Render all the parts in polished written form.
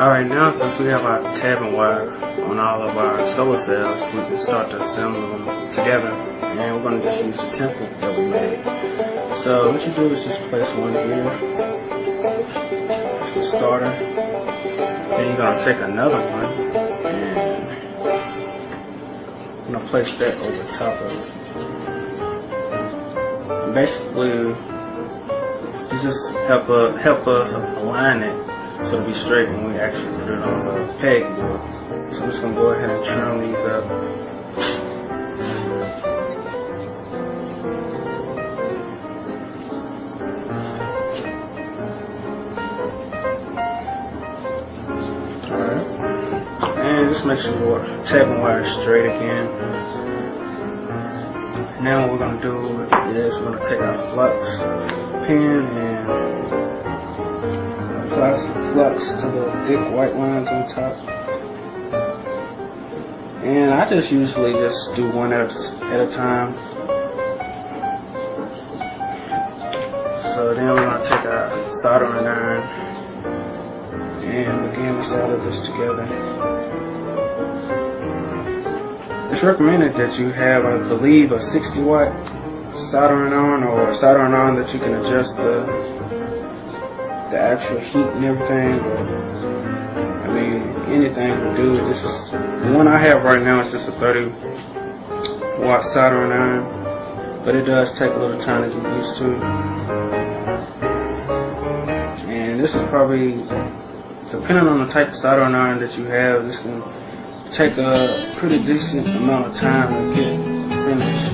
Alright, now since we have our tabbing wire on all of our solar cells, we can start to assemble them together, and we're going to just use the template that we made. So what you do is just place one here, that's the starter, then you're going to take another one and I'm going to place that over top of it. And basically, this just help us align it so it'll be straight when we actually put it on the peg. So I'm just going to go ahead and trim these up. Alright. And just make sure the tapping wire is straight again. Now what we're going to do is we're going to take our flux pen and apply some flux to the thick white lines on top. And I just usually just do one at a time. So then we're going to take our soldering iron and begin to solder this together. It's recommended that you have, I believe, a 60-watt soldering iron, or a soldering iron that you can adjust the actual heat and everything. I mean, anything will do. This is the one I have right now. It's just a 30-watt soldering iron, but it does take a little time to get used to. And this is probably, depending on the type of soldering iron that you have, this can take a pretty decent amount of time to get finished.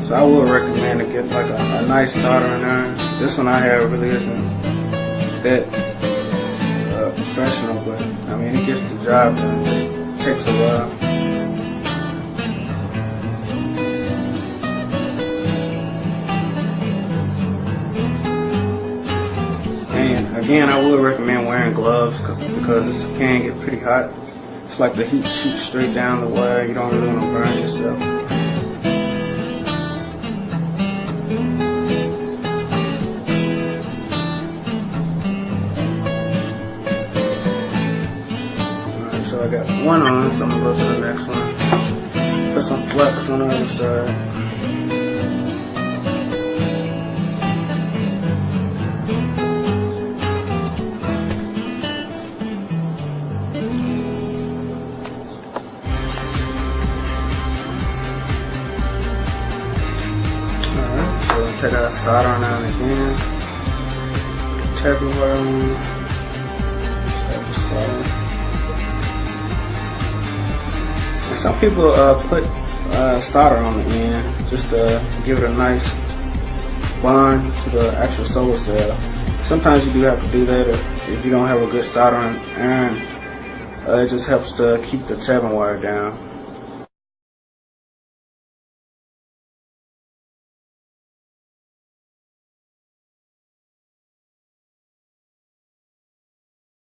So I would recommend to get like a nice soldering iron. This one I have really isn't that professional, but I mean it gets the job done. It just takes a while. And again, I would recommend wearing gloves because this can get pretty hot. It's like the heat shoots straight down the wire. You don't really want to burn yourself. Alright, so I got one on, so I'm going to go to the next one. Put some flux on the other side. Take our soldering iron again, tapping wire on, and some people put solder on the end just to give it a nice bond to the actual solar cell. Sometimes you do have to do that if you don't have a good soldering iron. It just helps to keep the tapping wire down.